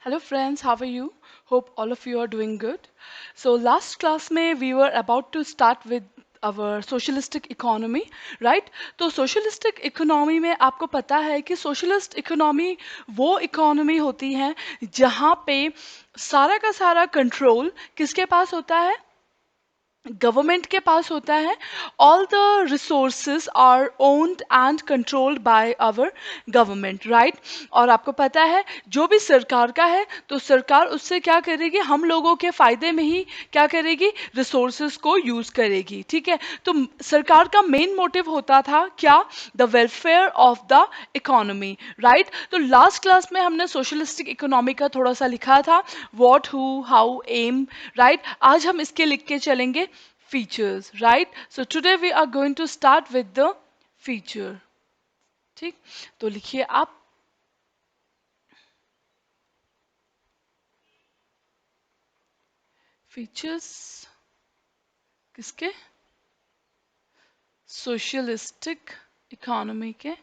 Hello friends, how are you? Hope all of you are doing good. So last class में we were about to start with our socialistic economy, right? तो socialistic economy में आपको पता है कि socialist economy वो economy होती है जहाँ पे सारा का सारा control किसके पास होता है? गवर्नमेंट के पास होता है. All the resources are owned and controlled by our government, right. और आपको पता है जो भी सरकार का है तो सरकार उससे क्या करेगी, हम लोगों के फायदे में ही क्या करेगी, रिसोर्सेज को यूज करेगी. ठीक है. तो सरकार का मेन मोटिव होता था क्या, the welfare of the economy, right. तो लास्ट क्लास में हमने सोशलिस्टिक इकोनॉमी का थोड़ा सा लिखा था, what, who, how, um, right. आज हम इसके लिख के चलेंगे features, right. So today we are going to start with the feature. ठीक, तो लिखिए आप features किसके, सोशलिस्टिक इकोनॉमी के.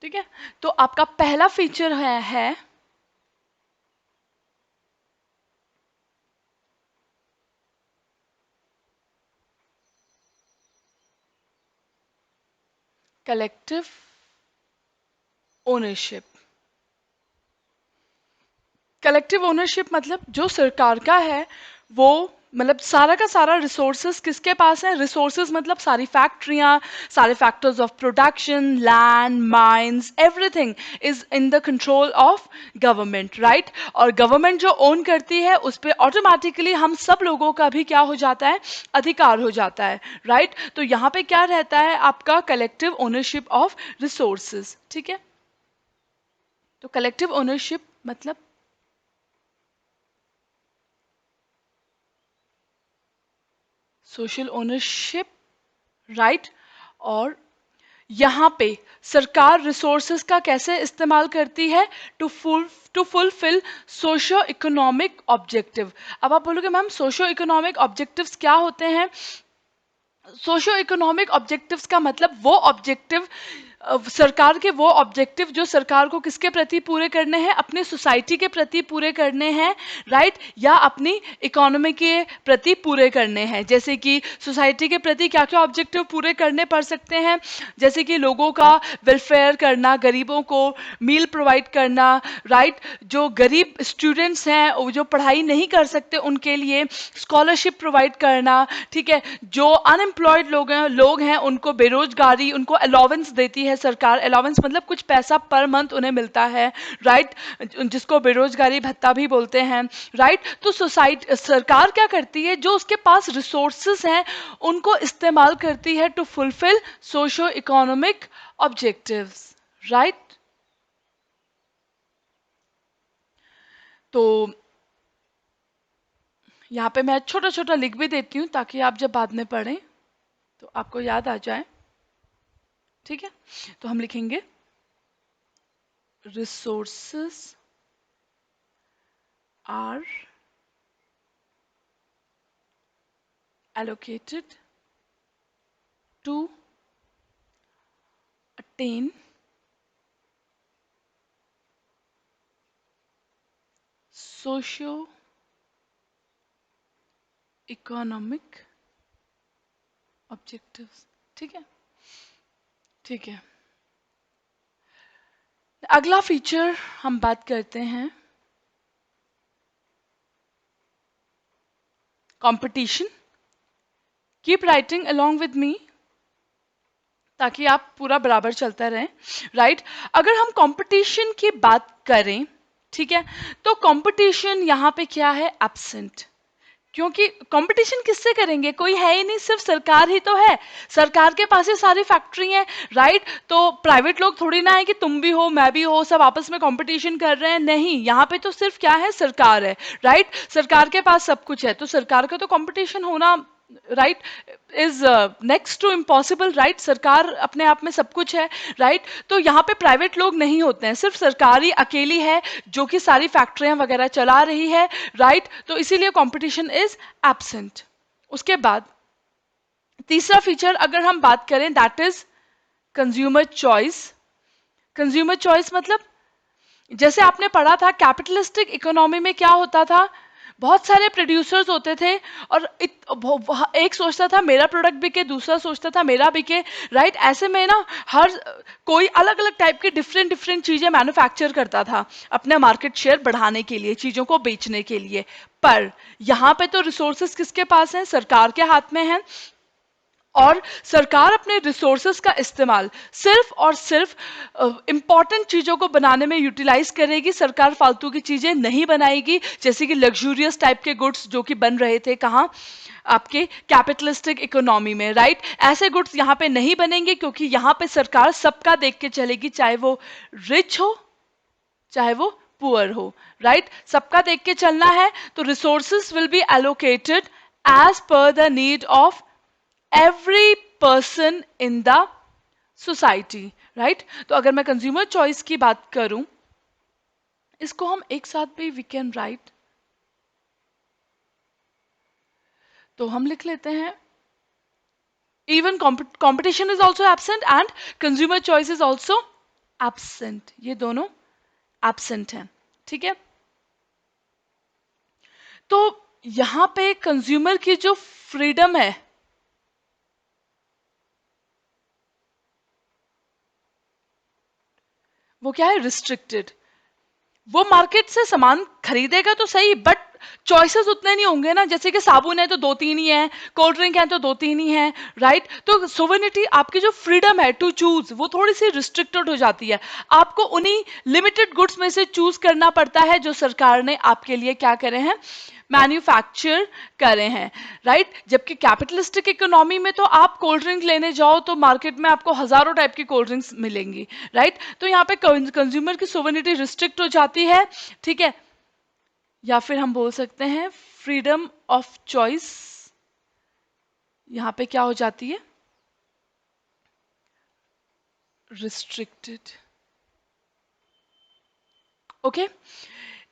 ठीक है. तो आपका पहला फीचर है कलेक्टिव ओनरशिप. कलेक्टिव ओनरशिप मतलब जो सरकार का है वो, मतलब सारा का सारा रिसोर्सेज किसके पास है. रिसोर्सेज मतलब सारी फैक्ट्रियां, सारे factors of production, land, mines, everything is in the control of government, right. और गवर्नमेंट जो ओन करती है उस पर ऑटोमेटिकली हम सब लोगों का भी क्या हो जाता है, अधिकार हो जाता है, राइट. तो यहाँ पे क्या रहता है आपका, कलेक्टिव ओनरशिप ऑफ रिसोर्सेज. ठीक है. तो कलेक्टिव ओनरशिप मतलब सोशल ओनरशिप, राइट. और यहाँ पे सरकार रिसोर्सेज का कैसे इस्तेमाल करती है, to fulfil socio economic objective. अब आप बोलोगे मैम सोशो इकोनॉमिक ऑब्जेक्टिव्स क्या होते हैं. सोशो इकोनॉमिक ऑब्जेक्टिव्स का मतलब वो ऑब्जेक्टिव, सरकार के वो ऑब्जेक्टिव जो सरकार को किसके प्रति पूरे करने हैं, अपने सोसाइटी के प्रति पूरे करने हैं, राइट. या अपनी इकोनॉमी के प्रति पूरे करने हैं. जैसे कि सोसाइटी के प्रति क्या क्या ऑब्जेक्टिव पूरे करने पड़ सकते हैं, जैसे कि लोगों का वेलफेयर करना, गरीबों को मील प्रोवाइड करना, राइट. जो गरीब स्टूडेंट्स हैं वो जो पढ़ाई नहीं कर सकते उनके लिए स्कॉलरशिप प्रोवाइड करना. ठीक है. जो अनएम्प्लॉयड लोग हैं उनको बेरोजगारी, उनको अलाउंस देती है सरकार. अलाउंस मतलब कुछ पैसा पर मंथ उन्हें मिलता है, राइट. जिसको बेरोजगारी भत्ता भी बोलते हैं, राइट. तो सोसाइटी, सरकार क्या करती है, जो उसके पास रिसोर्सेज हैं उनको इस्तेमाल करती है to fulfil socio economic objectives, right. तो यहाँ पे मैं छोटा छोटा लिख भी देती हूँ ताकि आप जब बाद में पढ़ें तो आपको याद आ जाए. ठीक है. तो हम लिखेंगे resources are allocated to attain socio economic objectives. ठीक है. ठीक है. अगला फीचर हम बात करते हैं competition. Keep writing along with me ताकि आप पूरा बराबर चलता रहे, राइट. अगर हम कंपटीशन की बात करें, ठीक है, तो कंपटीशन यहाँ पे क्या है, एब्सेंट. क्योंकि कंपटीशन किससे करेंगे, कोई है ही नहीं, सिर्फ सरकार ही तो है. सरकार के पास ही सारी फैक्ट्री हैं, राइट. तो प्राइवेट लोग थोड़ी ना है कि तुम भी हो मैं भी हो सब आपस में कंपटीशन कर रहे हैं, नहीं. यहाँ पे तो सिर्फ क्या है, सरकार है, राइट. सरकार के पास सब कुछ है तो सरकार का तो कंपटीशन होना, right, is next to impossible, right. सरकार अपने आप में सब कुछ है, राइट. तो यहाँ पे प्राइवेट लोग नहीं होते हैं, सिर्फ सरकार ही अकेली है जो कि सारी फैक्ट्रियां वगैरह चला रही है, राइट. तो इसीलिए कंपटीशन इज एब्सेंट. उसके बाद तीसरा फीचर अगर हम बात करें that is consumer choice. Consumer choice मतलब जैसे आपने पढ़ा था कैपिटलिस्टिक इकोनॉमी में क्या होता था, बहुत सारे प्रोड्यूसर्स होते थे और एक सोचता था मेरा प्रोडक्ट बिके, दूसरा सोचता था मेरा बिके, राइट। ऐसे में ना हर कोई अलग अलग टाइप की डिफरेंट डिफरेंट चीजें मैन्युफैक्चर करता था अपने मार्केट शेयर बढ़ाने के लिए, चीजों को बेचने के लिए। पर यहाँ पे तो रिसोर्सेस किसके पास हैं, सरकार के हाथ में हैं। और सरकार अपने रिसोर्सेस का इस्तेमाल सिर्फ और सिर्फ इंपॉर्टेंट चीजों को बनाने में यूटिलाइज करेगी। सरकार फालतू की चीजें नहीं बनाएगी, जैसे कि लग्जूरियस टाइप के गुड्स जो कि बन रहे थे कहाँ, आपके कैपिटलिस्टिक इकोनॉमी में, राइट। ऐसे गुड्स यहाँ पे नहीं बनेंगे क्योंकि यहाँ पे सरकार सबका देख के चलेगी, चाहे वो रिच हो चाहे वो पुअर हो, राइट। सबका देख के चलना है, तो resources will be allocated as per the need of every person in the society, right. तो अगर मैं कंज्यूमर चॉइस की बात करूं, इसको हम एक साथ भी वी कैन राइट, तो हम लिख लेते हैं even competition is also absent and consumer choice is also absent, ये दोनों एब्सेंट हैं, ठीक है। तो यहां पे कंज्यूमर की जो फ्रीडम है वो क्या है, रिस्ट्रिक्टेड। वो मार्केट से सामान खरीदेगा तो सही, बट चॉइसेस उतने नहीं होंगे ना, जैसे कि साबुन है तो दो तीन ही है, कोल्ड ड्रिंक है तो दो तीन ही है, राइट। तो सोवेनिटी, आपकी जो फ्रीडम है टू चूज, वो थोड़ी सी रिस्ट्रिक्टेड हो जाती है। आपको उन्हीं लिमिटेड गुड्स में से चूज करना पड़ता है जो सरकार ने आपके लिए क्या करे हैं, मैन्युफैक्चर करे हैं, राइट। जबकि कैपिटलिस्टिक इकोनॉमी में तो आप कोल्ड ड्रिंक लेने जाओ तो मार्केट में आपको हजारों टाइप की कोल्ड ड्रिंक्स मिलेंगी, राइट। तो यहाँ पे कंज्यूमर की सोवेनिटी रिस्ट्रिक्ट हो जाती है, ठीक है। या फिर हम बोल सकते हैं फ्रीडम ऑफ चॉइस यहां पे क्या हो जाती है, रिस्ट्रिक्टेड, ओके।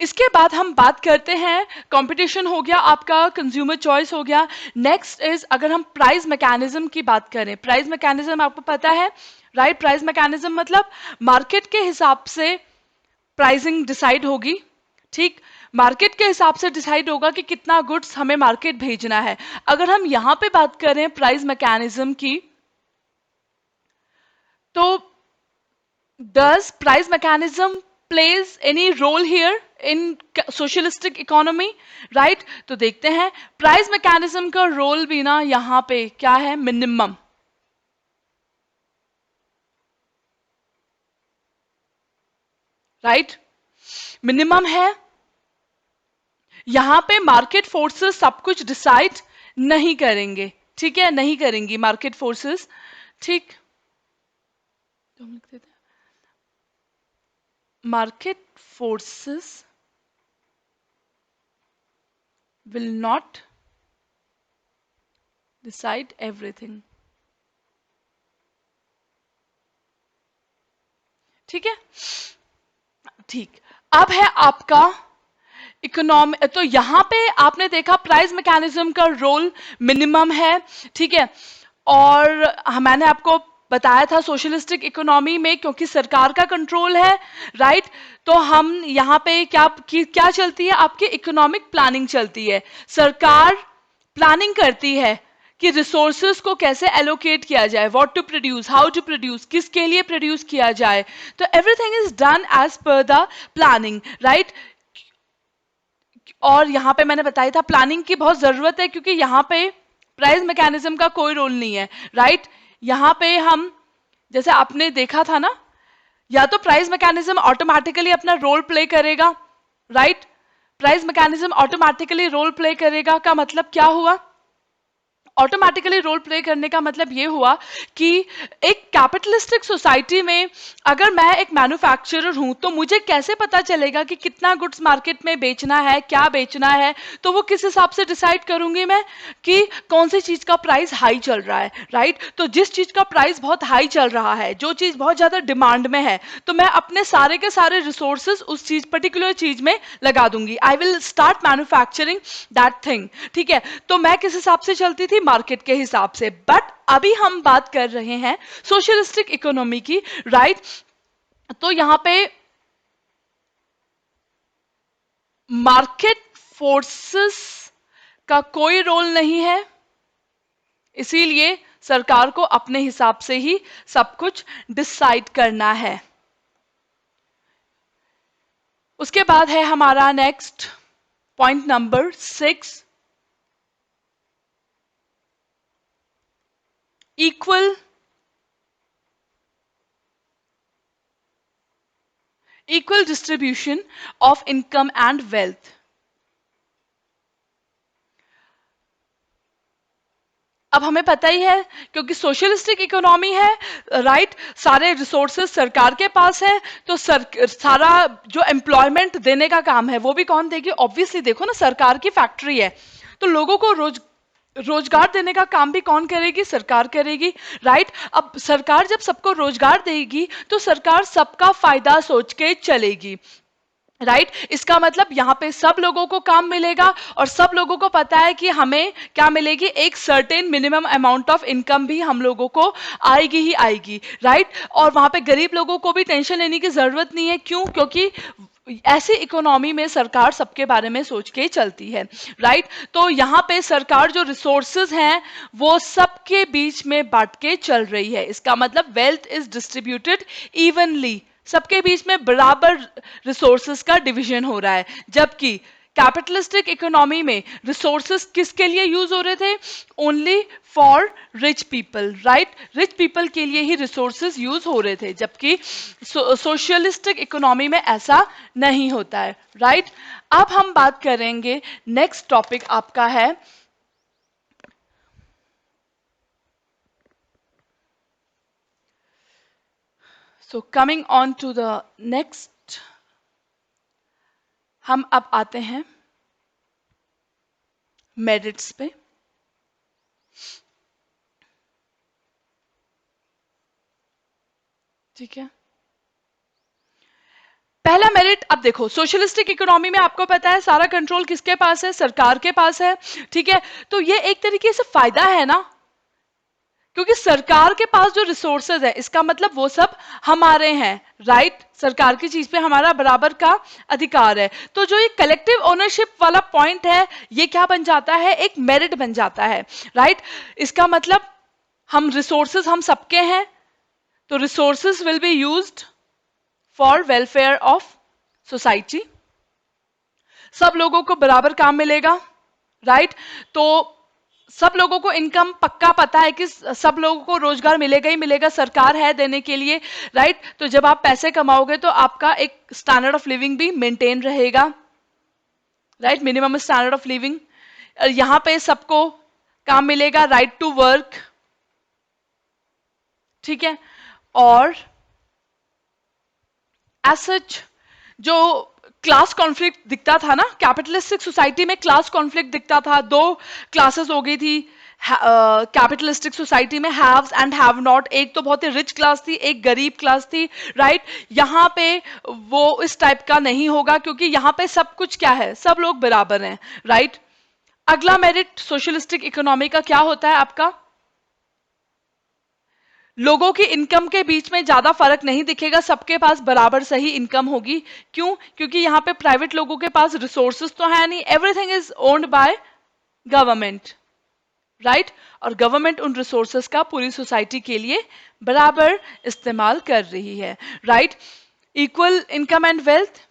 इसके बाद हम बात करते हैं, कंपटीशन हो गया आपका, कंज्यूमर चॉइस हो गया। नेक्स्ट इज अगर हम प्राइस मैकेनिज्म की बात करें, प्राइस मैकेनिज्म आपको पता है, राइट। प्राइस मैकेनिज्म मतलब मार्केट के हिसाब से प्राइसिंग डिसाइड होगी, ठीक। मार्केट के हिसाब से डिसाइड होगा कि कितना गुड्स हमें मार्केट भेजना है। अगर हम यहां पे बात करें प्राइस मैकेनिज्म की, तो does price mechanism plays any role here in socialistic economy, right. तो देखते हैं प्राइस मैकेनिज्म का रोल भी ना यहां पे क्या है, मिनिमम, राइट। मिनिमम है, यहां पे मार्केट फोर्सेस सब कुछ डिसाइड नहीं करेंगे, ठीक है, नहीं करेंगी मार्केट फोर्सेस, ठीक। तो हम लिख देते हैं market forces will not decide everything, ठीक है, ठीक। अब है आपका इकोनॉमी, तो यहां पे आपने देखा प्राइस मैकेनिज्म का रोल मिनिमम है, ठीक है। और मैंने आपको बताया था सोशलिस्टिक इकोनॉमी में क्योंकि सरकार का कंट्रोल है, राइट। तो हम यहाँ पे क्या चलती है, आपकी इकोनॉमिक प्लानिंग चलती है। सरकार प्लानिंग करती है कि रिसोर्सेस को कैसे एलोकेट किया जाए, what to produce, how to produce, किसके लिए प्रोड्यूस किया जाए। तो everything is done as per the planning, right. और यहाँ पे मैंने बताया था प्लानिंग की बहुत जरूरत है क्योंकि यहाँ पे प्राइस मैकेनिज्म का कोई रोल नहीं है, राइट। यहाँ पे हम जैसे आपने देखा था ना, या तो प्राइस मैकेनिज्म ऑटोमेटिकली अपना रोल प्ले करेगा, राइट। Price mechanism automatically role play करेगा का मतलब क्या हुआ, ऑटोमेटिकली रोल प्ले करने का मतलब ये हुआ कि एक कैपिटलिस्टिक सोसाइटी में अगर मैं एक मैन्युफैक्चरर हूं तो मुझे कैसे पता चलेगा कि कितना गुड्स मार्केट में बेचना है, क्या बेचना है। तो वो किस हिसाब से डिसाइड करूंगी मैं कि कौन सी चीज का प्राइस हाई चल रहा है, राइट। तो जिस चीज का प्राइस बहुत हाई चल रहा है, जो चीज बहुत ज्यादा डिमांड में है, तो मैं अपने सारे के सारे रिसोर्सेज उस चीज पर्टिकुलर चीज में लगा दूंगी। I will start manufacturing that thing, ठीक है। तो मैं किस हिसाब से चलती थी, मार्केट के हिसाब से। बट अभी हम बात कर रहे हैं सोशलिस्टिक इकोनॉमी की, राइट। तो यहां पे मार्केट फोर्सेस का कोई रोल नहीं है, इसीलिए सरकार को अपने हिसाब से ही सब कुछ डिसाइड करना है। उसके बाद है हमारा next point number 6, equal distribution of income and wealth. अब हमें पता ही है, क्योंकि सोशलिस्टिक इकोनॉमी है, राइट, सारे रिसोर्सेज सरकार के पास है, तो सारा जो एम्प्लॉयमेंट देने का काम है वो भी कौन देगी? ऑब्वियसली देखो ना, सरकार की फैक्ट्री है, तो लोगों को रोजगार देने का काम भी कौन करेगी? सरकार करेगी, राइट। अब सरकार जब सबको रोजगार देगी तो सरकार सबका फायदा सोच के चलेगी, राइट। इसका मतलब यहाँ पे सब लोगों को काम मिलेगा, और सब लोगों को पता है कि हमें क्या मिलेगी? एक certain minimum amount of income भी हम लोगों को आएगी ही आएगी, राइट। और वहां पे गरीब लोगों को भी टेंशन लेने की जरूरत नहीं है। क्यों? क्योंकि ऐसी इकोनॉमी में सरकार सबके बारे में सोच के चलती है, राइट। तो यहाँ पे सरकार जो रिसोर्सेज हैं वो सबके बीच में बांट के चल रही है। इसका मतलब वेल्थ इज डिस्ट्रीब्यूटेड इवनली, सबके बीच में बराबर रिसोर्सेस का डिवीजन हो रहा है। जबकि कैपिटलिस्टिक इकोनॉमी में रिसोर्सेस किसके लिए यूज हो रहे थे? Only for rich people, right. Rich people के लिए ही रिसोर्सेस यूज हो रहे थे, जबकि सोशलिस्टिक इकोनॉमी में ऐसा नहीं होता है, राइट। अब हम बात करेंगे, नेक्स्ट टॉपिक आपका है so coming on to the next, हम अब आते हैं मेरिट्स पे। ठीक है, पहला मेरिट, अब देखो सोशलिस्टिक इकोनॉमी में आपको पता है सारा कंट्रोल किसके पास है? सरकार के पास है, ठीक है। तो ये एक तरीके से फायदा है ना, क्योंकि सरकार के पास जो रिसोर्सेज है, इसका मतलब वो सब हमारे हैं, राइट। सरकार की चीज पे हमारा बराबर का अधिकार है। तो जो ये कलेक्टिव ओनरशिप वाला पॉइंट है, ये क्या बन जाता है? एक मेरिट बन जाता है, राइट। इसका मतलब हम रिसोर्सेज हम सबके हैं, तो resources will be used for welfare of society, सब लोगों को बराबर काम मिलेगा, राइट। तो सब लोगों को इनकम पक्का पता है कि सब लोगों को रोजगार मिलेगा ही मिलेगा, सरकार है देने के लिए, राइट। तो जब आप पैसे कमाओगे तो आपका एक स्टैंडर्ड ऑफ लिविंग भी मेंटेन रहेगा, right, minimum standard of living. यहां पे सबको काम मिलेगा, राइट टू वर्क, ठीक है। और एज सच जो क्लास कॉन्फ्लिक्ट दिखता था ना, कैपिटलिस्टिक सोसाइटी में क्लास कॉन्फ्लिक्ट दिखता था, दो क्लासेस हो गई थी कैपिटलिस्टिक सोसाइटी में, हैव्स एंड हैव नॉट। एक तो बहुत ही रिच क्लास थी, एक गरीब क्लास थी, राइट। यहाँ पे वो इस टाइप का नहीं होगा, क्योंकि यहाँ पे सब कुछ क्या है? सब लोग बराबर हैं, राइट। अगला मेरिट सोशलिस्टिक इकोनॉमी का क्या होता है आपका? लोगों की इनकम के बीच में ज्यादा फर्क नहीं दिखेगा, सबके पास बराबर सही इनकम होगी। क्यों? क्योंकि यहाँ पे प्राइवेट लोगों के पास रिसोर्सेज तो है नहीं, everything is owned by government, right. और गवर्नमेंट उन रिसोर्सेज का पूरी सोसाइटी के लिए बराबर इस्तेमाल कर रही है, right. Equal income and wealth,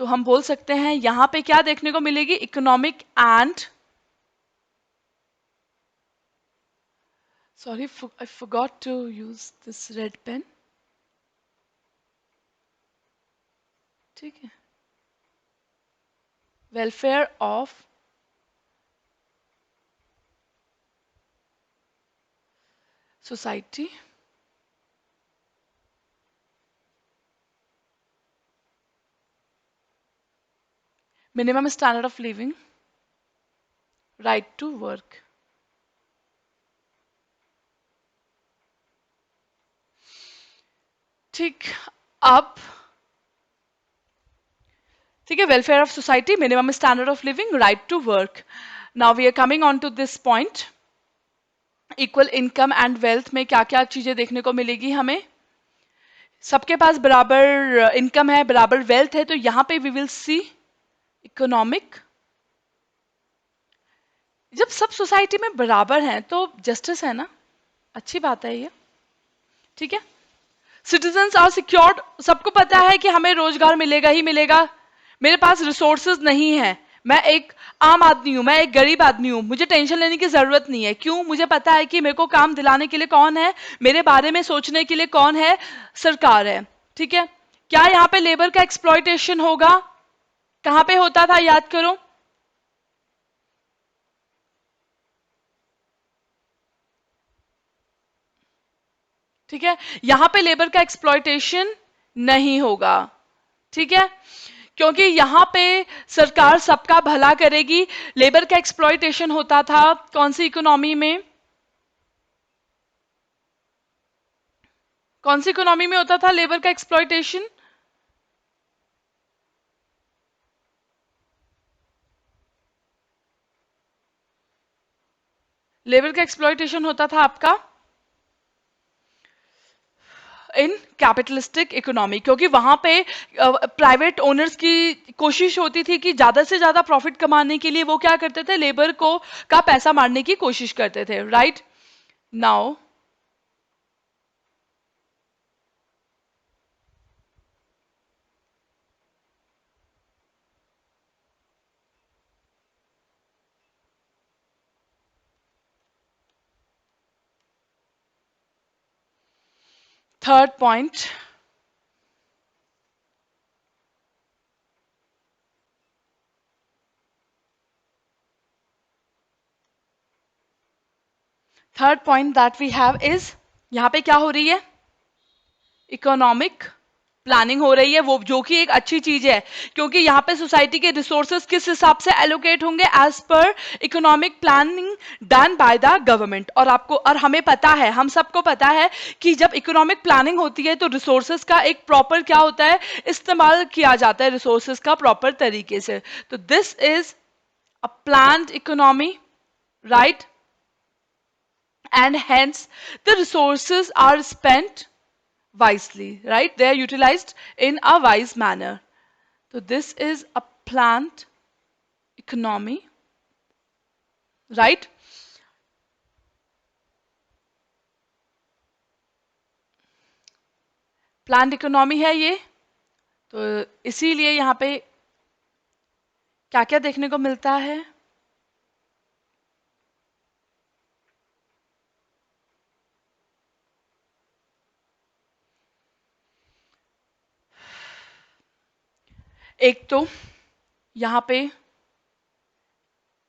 तो हम बोल सकते हैं यहां पे क्या देखने को मिलेगी? Economic and, sorry, I forgot to use this red pen, ठीक है, welfare of society, minimum standard of living, right to work. ठीक, अब ठीक है, welfare of society, minimum standard of living, right to work. Now we are coming on to this point, equal income and wealth में क्या क्या चीजें देखने को मिलेगी हमें। सबके पास बराबर इनकम है, बराबर वेल्थ है, तो यहां पे वी विल सी इकोनॉमिक। जब सब सोसाइटी में बराबर हैं तो जस्टिस है ना, अच्छी बात है ये, ठीक है। सिटीजन्स आर सिक्योर्ड, सबको पता है कि हमें रोजगार मिलेगा ही मिलेगा। मेरे पास रिसोर्सेज नहीं है, मैं एक आम आदमी हूं, मैं एक गरीब आदमी हूं, मुझे टेंशन लेने की जरूरत नहीं है। क्यों? मुझे पता है कि मेरे को काम दिलाने के लिए कौन है, मेरे बारे में सोचने के लिए कौन है, सरकार है, ठीक है। क्या यहाँ पे लेबर का एक्सप्लॉयटेशन होगा? कहां पे होता था, याद करो। ठीक है, यहां पे लेबर का एक्सप्लॉयटेशन नहीं होगा, ठीक है, क्योंकि यहां पे सरकार सबका भला करेगी। लेबर का एक्सप्लॉयटेशन होता था कौन सी इकोनॉमी में? कौन सी इकोनॉमी में होता था लेबर का एक्सप्लॉयटेशन? लेबर का एक्सप्लॉयटेशन होता था आपका इन कैपिटलिस्टिक इकोनॉमी, क्योंकि वहां पे प्राइवेट ओनर्स की कोशिश होती थी कि ज्यादा से ज्यादा प्रॉफिट कमाने के लिए वो क्या करते थे, लेबर को का पैसा मारने की कोशिश करते थे, right. Now third point, third point that we have is, यहां पे क्या हो रही है, इकोनॉमिक प्लानिंग हो रही है, वो जो कि एक अच्छी चीज है, क्योंकि यहाँ पे सोसाइटी के रिसोर्सेज किस हिसाब से एलोकेट होंगे, as per economic planning done by the government. और आपको और हमें पता है, हम सबको पता है कि जब इकोनॉमिक प्लानिंग होती है तो रिसोर्सेज का एक प्रॉपर क्या होता है, इस्तेमाल किया जाता है रिसोर्सेज का प्रॉपर तरीके से। तो this is a planned economy, right, and hence the resources are spent wisely, right, they are utilized in a wise manner. So this is a planned economy, right। Planned economy है ये, तो इसीलिए यहाँ पे क्या क्या देखने को मिलता है, एक तो यहाँ पे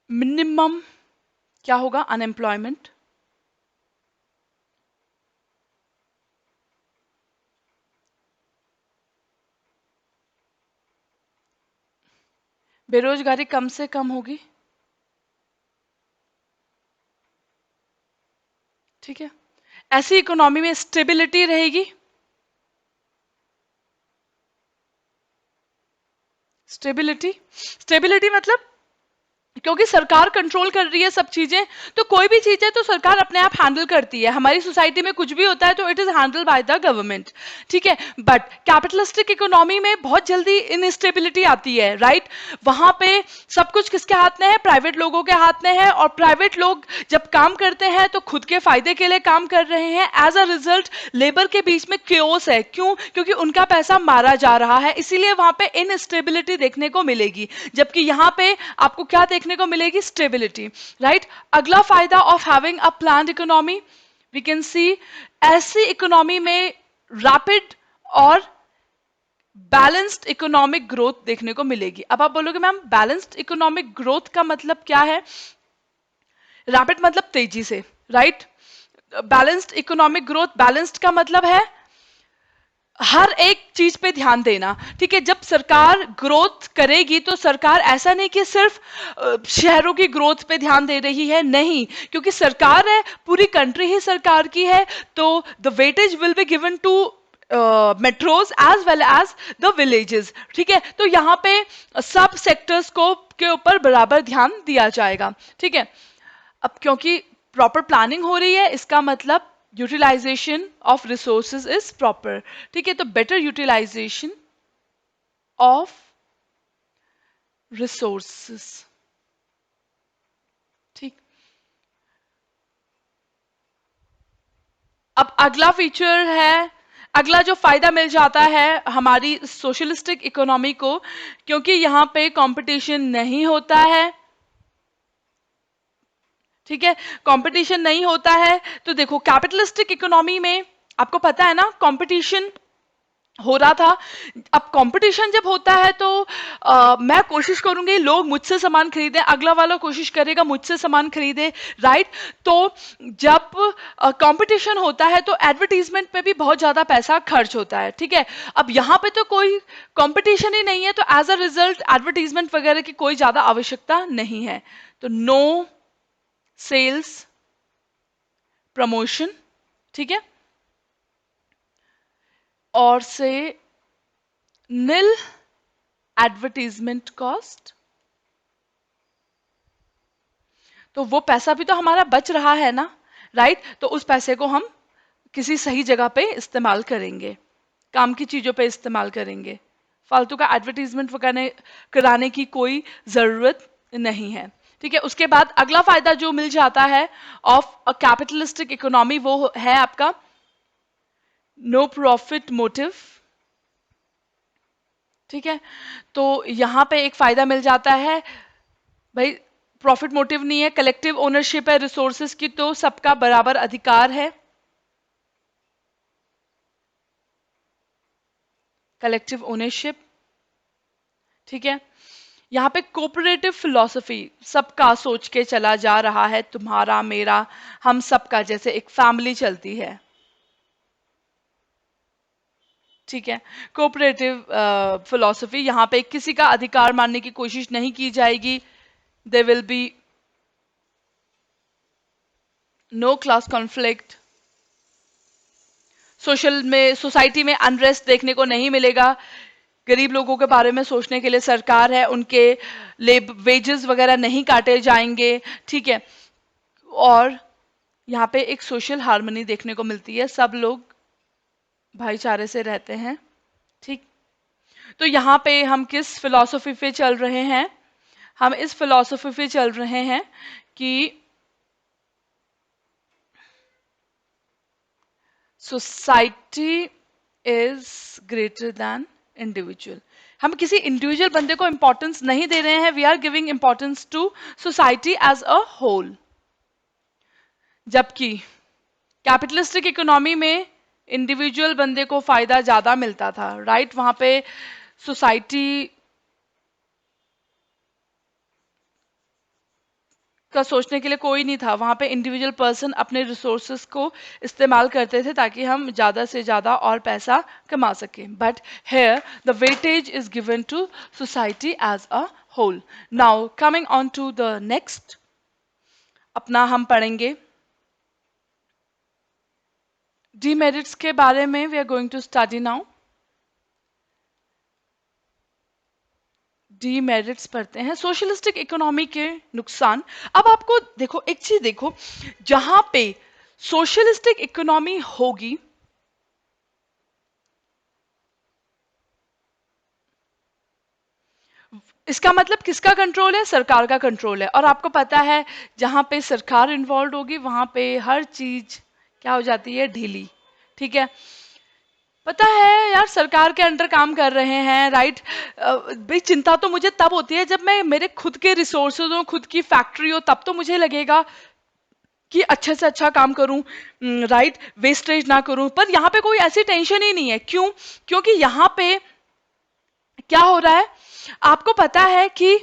मिनिमम क्या होगा, अनएम्प्लॉयमेंट, बेरोजगारी कम से कम होगी, ठीक है। ऐसी इकोनॉमी में स्टेबिलिटी रहेगी, स्टेबिलिटी, स्टेबिलिटी मतलब क्योंकि सरकार कंट्रोल कर रही है सब चीजें, तो कोई भी चीज है तो सरकार अपने आप हैंडल करती है। हमारी सोसाइटी में कुछ भी होता है तो it is handle bye the government, ठीक है। बट कैपिटलिस्टिक इकोनॉमी में बहुत जल्दी इनस्टेबिलिटी आती है, राइट। वहां पे सब कुछ किसके हाथ में है, प्राइवेट लोगों के हाथ में है, और प्राइवेट लोग जब काम करते हैं तो खुद के फायदे के लिए काम कर रहे हैं। एज अ रिजल्ट लेबर के बीच में क्योस है, क्यों? क्योंकि उनका पैसा मारा जा रहा है, इसीलिए वहां पे इनस्टेबिलिटी देखने को मिलेगी। जबकि यहां पे आपको क्या देखने को मिलेगी, स्टेबिलिटी, राइट। अगला फायदा of having a planned economy, we can see, ऐसी इकोनॉमी में रैपिड और बैलेंस्ड इकोनॉमिक ग्रोथ देखने को मिलेगी। अब आप बोलोगे मैम बैलेंस्ड इकोनॉमिक ग्रोथ का मतलब क्या है? रैपिड मतलब तेजी से, right. Balanced economic growth, balanced का मतलब है हर एक चीज पे ध्यान देना, ठीक है। जब सरकार ग्रोथ करेगी तो सरकार ऐसा नहीं कि सिर्फ शहरों की ग्रोथ पे ध्यान दे रही है, नहीं, क्योंकि सरकार है, पूरी कंट्री ही सरकार की है, तो the weightage will be given to metros as well as the villages. ठीक है, तो यहाँ पे सब सेक्टर्स को के ऊपर बराबर ध्यान दिया जाएगा। ठीक है, अब क्योंकि प्रॉपर प्लानिंग हो रही है, इसका मतलब utilisation of resources is proper. ठीक है, तो बेटर यूटिलाइजेशन ऑफ रिसोर्सेज। ठीक, अब अगला फीचर है, अगला जो फायदा मिल जाता है हमारी सोशलिस्टिक इकोनॉमी को, क्योंकि यहाँ पे कंपटीशन नहीं होता है। ठीक है, कंपटीशन नहीं होता है, तो देखो कैपिटलिस्टिक इकोनॉमी में आपको पता है ना कंपटीशन हो रहा था। अब कंपटीशन जब होता है तो मैं कोशिश करूंगी लोग मुझसे सामान खरीदें, अगला वाला कोशिश करेगा मुझसे सामान खरीदे। राइट, तो जब कंपटीशन होता है तो एडवर्टीजमेंट पे भी बहुत ज्यादा पैसा खर्च होता है। ठीक है, अब यहाँ पे तो कोई कंपटीशन ही नहीं है, तो एज अ रिजल्ट एडवर्टीजमेंट वगैरह की कोई ज्यादा आवश्यकता नहीं है। तो नो सेल्स प्रमोशन। ठीक है, और से नील एडवर्टीजमेंट कॉस्ट। तो वो पैसा भी तो हमारा बच रहा है ना। राइट, तो उस पैसे को हम किसी सही जगह पे इस्तेमाल करेंगे, काम की चीजों पे इस्तेमाल करेंगे। फालतू का एडवर्टीजमेंट वगैरह कराने की कोई जरूरत नहीं है। ठीक है, उसके बाद अगला फायदा जो मिल जाता है ऑफ अ कैपिटलिस्टिक इकोनॉमी, वो है आपका नो प्रॉफिट मोटिव। ठीक है, तो यहां पे एक फायदा मिल जाता है भाई, प्रॉफिट मोटिव नहीं है, कलेक्टिव ओनरशिप है रिसोर्सेज की, तो सबका बराबर अधिकार है। Collective ownership. ठीक है, यहाँ पे कोऑपरेटिव फिलॉसफी, सबका सोच के चला जा रहा है, तुम्हारा मेरा हम सबका, जैसे एक फैमिली चलती है। ठीक है, कोऑपरेटिव फिलॉसफी, यहाँ पे किसी का अधिकार मानने की कोशिश नहीं की जाएगी। There will be no class conflict. Social में, सोसाइटी में अनरेस्ट देखने को नहीं मिलेगा। गरीब लोगों के बारे में सोचने के लिए सरकार है, उनके वेजेस वगैरह नहीं काटे जाएंगे। ठीक है, और यहाँ पे एक सोशल हार्मनी देखने को मिलती है, सब लोग भाईचारे से रहते हैं। ठीक, तो यहाँ पे हम किस फिलॉसफी पे चल रहे हैं, हम इस फिलॉसफी पे चल रहे हैं कि society is greater than individual. हम किसी इंडिविजुअल बंदे को इंपॉर्टेंस नहीं दे रहे हैं, we are giving importance to society as a whole. जबकि कैपिटलिस्टिक इकोनॉमी में इंडिविजुअल बंदे को फायदा ज्यादा मिलता था। राइट, वहां पे सोसाइटी का सोचने के लिए कोई नहीं था, वहां पे इंडिविजुअल पर्सन अपने रिसोर्सेस को इस्तेमाल करते थे ताकि हम ज्यादा से ज्यादा और पैसा कमा सकें। But here the weightage is given to society as a whole. Now coming on to the next, अपना हम पढ़ेंगे डीमेरिट्स के बारे में। We are going to study now demerits पढ़ते हैं, सोशलिस्टिक इकोनॉमी के नुकसान। अब आपको देखो एक चीज देखो, जहां पे सोशलिस्टिक इकोनॉमी होगी, इसका मतलब किसका कंट्रोल है, सरकार का कंट्रोल है। और आपको पता है जहां पे सरकार इन्वॉल्व होगी वहां पे हर चीज क्या हो जाती है, ढीली। ठीक है, पता है यार सरकार के अंडर काम कर रहे हैं। राइट, भाई चिंता तो मुझे तब होती है जब मैं मेरे खुद के रिसोर्सेज हो, खुद की फैक्ट्री हो, तब तो मुझे लगेगा कि अच्छे से अच्छा काम करूं। राइट, वेस्टेज ना करूं। पर यहाँ पे कोई ऐसी टेंशन ही नहीं है। क्यों? क्योंकि यहाँ पे क्या हो रहा है, आपको पता है कि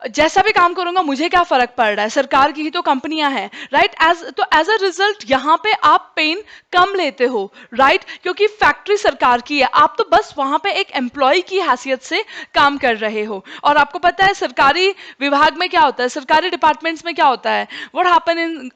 जैसा भी काम करूंगा मुझे क्या फर्क पड़ रहा है, सरकार की ही तो कंपनियां हैं, राइट। एज अ रिजल्ट यहाँ पे आप पेन कम लेते हो, राइट, क्योंकि फैक्ट्री सरकार की है, आप तो बस वहां पे एक एम्प्लॉय की हैसियत से काम कर रहे हो। और आपको पता है सरकारी विभाग में क्या होता है, सरकारी डिपार्टमेंट्स में क्या होता है, what happen in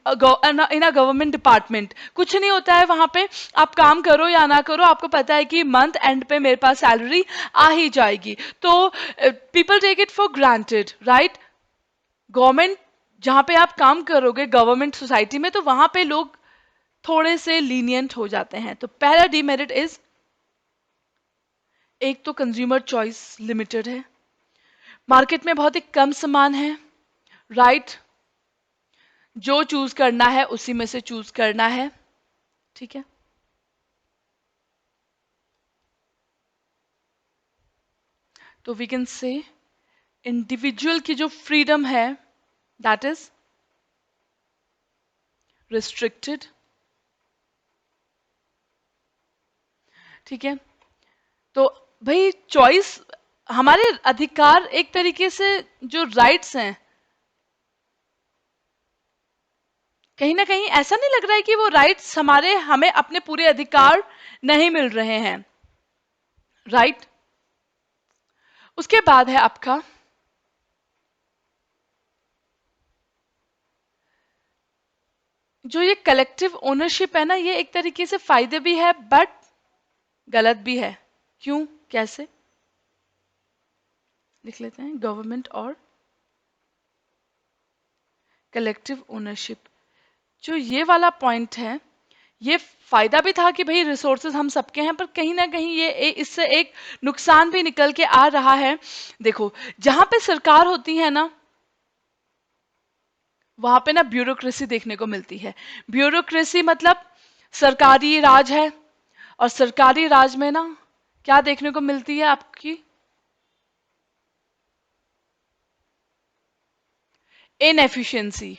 a government department, कुछ नहीं होता है वहां पे। आप काम करो या ना करो, आपको पता है कि मंथ एंड पे मेरे पास सैलरी आ ही जाएगी। तो people take it for granted, right. Government जहां पे आप काम करोगे गवर्नमेंट सोसाइटी में, तो वहां पे लोग थोड़े से लीनियंट हो जाते हैं। तो पहला डीमेरिट इज, एक तो कंज्यूमर चॉइस लिमिटेड है, मार्केट में बहुत ही कम सामान है, राइट, जो चूज करना है उसी में से चूज करना है, ठीक है। तो वी कैन से इंडिविजुअल की जो फ्रीडम है दैट इज रिस्ट्रिक्टेड, ठीक है। तो भाई चॉइस, हमारे अधिकार एक तरीके से जो राइट्स हैं, कहीं ना कहीं ऐसा नहीं लग रहा है कि वो राइट्स हमारे, हमें अपने पूरे अधिकार नहीं मिल रहे हैं, राइट। उसके बाद है आपका जो ये कलेक्टिव ओनरशिप है ना, ये एक तरीके से फायदे भी है बट गलत भी है। क्यों, कैसे, लिख लेते हैं, गवर्नमेंट और कलेक्टिव ओनरशिप, जो ये वाला पॉइंट है, ये फायदा भी था कि भाई रिसोर्सेज हम सबके हैं, पर कहीं ना कहीं इससे एक नुकसान भी निकल के आ रहा है। देखो, जहां पे सरकार होती है ना, वहां पे ना ब्यूरोक्रेसी देखने को मिलती है। ब्यूरोक्रेसी मतलब सरकारी राज है, और सरकारी राज में ना क्या देखने को मिलती है आपकी, इनएफिशिएंसी,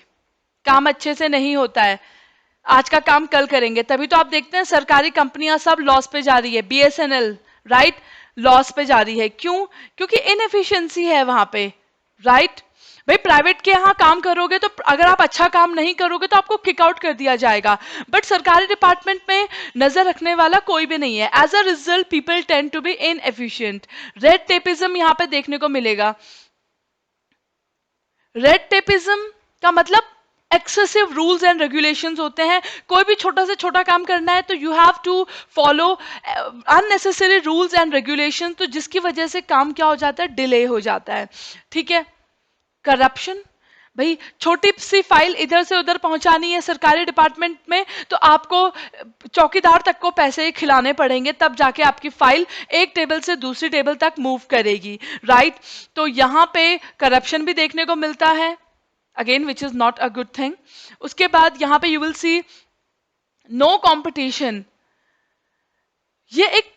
काम अच्छे से नहीं होता है। आज का काम कल करेंगे, तभी तो आप देखते हैं सरकारी कंपनियां सब लॉस पे जा रही है, बीएसएनएल, राइट, लॉस पे जा रही है। क्यों, क्योंकि इनएफिशिएंसी है वहां पे, राइट। भाई प्राइवेट के यहाँ काम करोगे तो अगर आप अच्छा काम नहीं करोगे तो आपको किक आउट कर दिया जाएगा, बट सरकारी डिपार्टमेंट में नजर रखने वाला कोई भी नहीं है। As a result people tend to be inefficient. Red tapism यहाँ पे देखने को मिलेगा। रेड टेपिज्म का मतलब एक्सेसिव रूल्स एंड रेगुलेशंस होते हैं। कोई भी छोटा से छोटा काम करना है तो you have to follow unnecessary rules and regulation, तो जिसकी वजह से काम क्या हो जाता है, डिले हो जाता है, ठीक है। करप्शन, भाई छोटी सी फाइल इधर से उधर पहुंचानी है सरकारी डिपार्टमेंट में, तो आपको चौकीदार तक को पैसे खिलाने पड़ेंगे, तब जाके आपकी फाइल एक टेबल से दूसरी टेबल तक मूव करेगी, राइट। तो यहाँ पे करप्शन भी देखने को मिलता है, again which is not a good thing. उसके बाद यहाँ पे you will see no competition, ये एक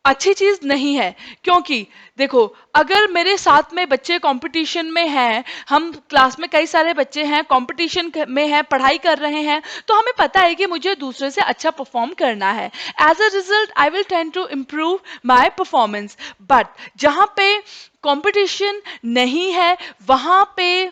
अच्छी चीज नहीं है। क्योंकि देखो, अगर मेरे साथ में बच्चे कंपटीशन में हैं, हम क्लास में कई सारे बच्चे हैं कंपटीशन में हैं, पढ़ाई कर रहे हैं, तो हमें पता है कि मुझे दूसरे से अच्छा परफॉर्म करना है। As a result I will tend to improve my performance. But जहां पे कंपटीशन नहीं है, वहां पे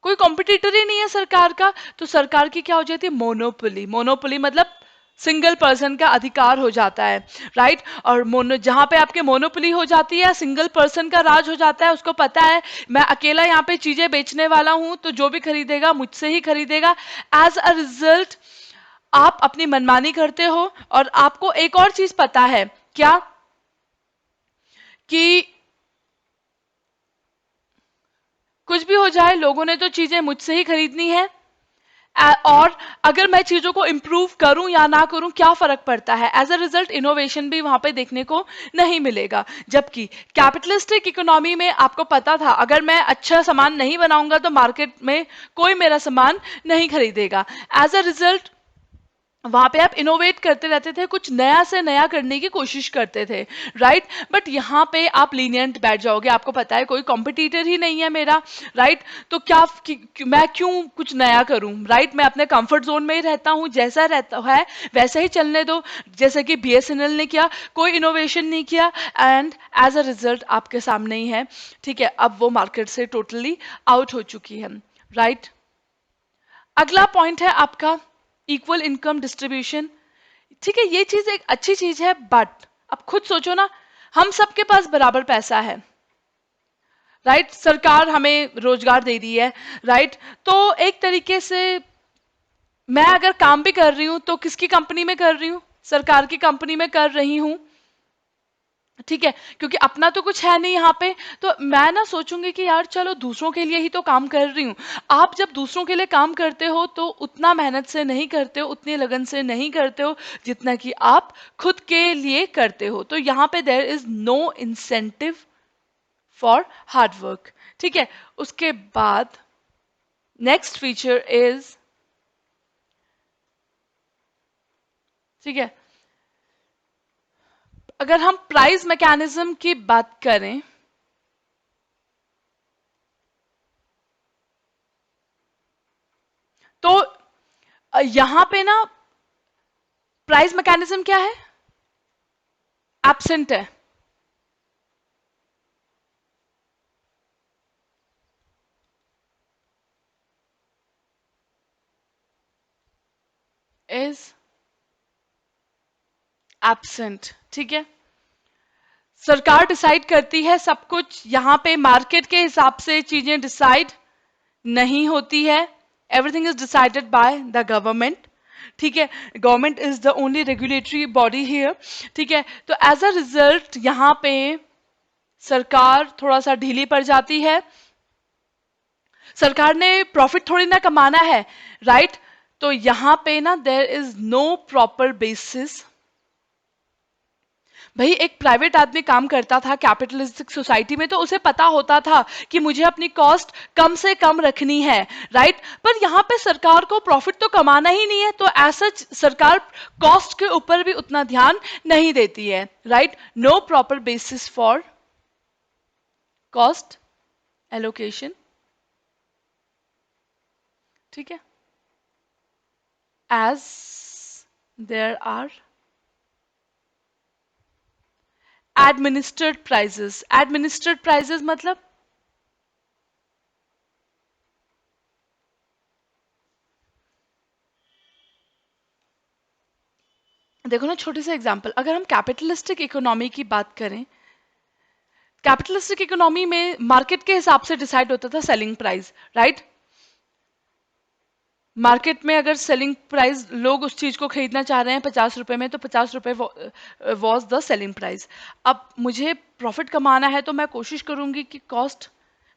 कोई कॉम्पिटिटर ही नहीं है सरकार का, तो सरकार की क्या हो जाती है, मोनोपोली। मोनोपोली मतलब सिंगल पर्सन का अधिकार हो जाता है, राइट। और मोनो, जहां पे आपके मोनोपोली हो जाती है, सिंगल पर्सन का राज हो जाता है, उसको पता है मैं अकेला यहाँ पे चीजें बेचने वाला हूं, तो जो भी खरीदेगा मुझसे ही खरीदेगा। एज अ रिजल्ट आप अपनी मनमानी करते हो। और आपको एक और चीज पता है क्या, कि कुछ भी हो जाए लोगों ने तो चीजें मुझसे ही खरीदनी है। और अगर मैं चीजों को इंप्रूव करूं या ना करूं, क्या फर्क पड़ता है। एज अ रिजल्ट इनोवेशन भी वहां पे देखने को नहीं मिलेगा। जबकि कैपिटलिस्टिक इकोनॉमी में आपको पता था, अगर मैं अच्छा सामान नहीं बनाऊंगा तो मार्केट में कोई मेरा सामान नहीं खरीदेगा। एज अ रिजल्ट वहां पे आप इनोवेट करते रहते थे, कुछ नया से नया करने की कोशिश करते थे, राइट। बट यहाँ पे आप लीनियंट बैठ जाओगे, आपको पता है कोई कॉम्पिटिटर ही नहीं है मेरा, राइट। तो मैं क्यों कुछ नया करूं, राइट। मैं अपने कंफर्ट जोन में ही रहता हूं, जैसा रहता है वैसा ही चलने दो, जैसे कि बीएसएनएल ने किया, कोई इनोवेशन नहीं किया, एंड एज अ रिजल्ट आपके सामने ही है, ठीक है। अब वो मार्केट से टोटली आउट हो चुकी है, राइट। अगला पॉइंट है आपका इक्वल इनकम डिस्ट्रीब्यूशन। ठीक है, ये चीज एक अच्छी चीज है, बट अब खुद सोचो ना, हम सबके पास बराबर पैसा है, राइट। सरकार हमें रोजगार दे रही है, राइट। तो एक तरीके से मैं अगर काम भी कर रही हूं तो किसकी कंपनी में कर रही हूं, सरकार की कंपनी में कर रही हूं, ठीक है। क्योंकि अपना तो कुछ है नहीं यहाँ पे। तो मैं ना सोचूंगी कि यार चलो दूसरों के लिए ही तो काम कर रही हूँ। आप जब दूसरों के लिए काम करते हो तो उतना मेहनत से नहीं करते हो, उतनी लगन से नहीं करते हो जितना कि आप खुद के लिए करते हो। तो यहाँ पे there is no incentive for hard work, ठीक है। उसके बाद नेक्स्ट फीचर इज, ठीक है, अगर हम प्राइस मैकेनिज्म की बात करें तो यहां पे ना प्राइस मैकेनिज्म क्या है, एब्सेंट है। इज एब्सेंट, ठीक है। सरकार डिसाइड करती है सब कुछ, यहां पे मार्केट के हिसाब से चीजें डिसाइड नहीं होती है। Everything is decided by the government, ठीक है। Government is the only regulatory body here, ठीक है। तो एज अ रिजल्ट यहां पे सरकार थोड़ा सा ढीली पड़ जाती है। सरकार ने प्रॉफिट थोड़ी ना कमाना है, राइट। तो यहां पे ना there is no proper basis. भाई एक प्राइवेट आदमी काम करता था कैपिटलिस्टिक सोसाइटी में, तो उसे पता होता था कि मुझे अपनी कॉस्ट कम से कम रखनी है, राइट। पर यहाँ पे सरकार को प्रॉफिट तो कमाना ही नहीं है, तो ऐसा सरकार कॉस्ट के ऊपर भी उतना ध्यान नहीं देती है, right. No proper basis for cost allocation, ठीक है। As there are administered prices. Administered prices मतलब, देखो ना छोटी सा एग्जांपल, अगर हम कैपिटलिस्टिक इकोनॉमी की बात करें, कैपिटलिस्टिक इकोनॉमी में मार्केट के हिसाब से डिसाइड होता था सेलिंग प्राइस, राइट। मार्केट में अगर सेलिंग प्राइस, लोग उस चीज को खरीदना चाह रहे हैं 50 रुपए में, तो 50 रुपए वॉज द सेलिंग प्राइस। अब मुझे प्रॉफिट कमाना है तो मैं कोशिश करूंगी कि कॉस्ट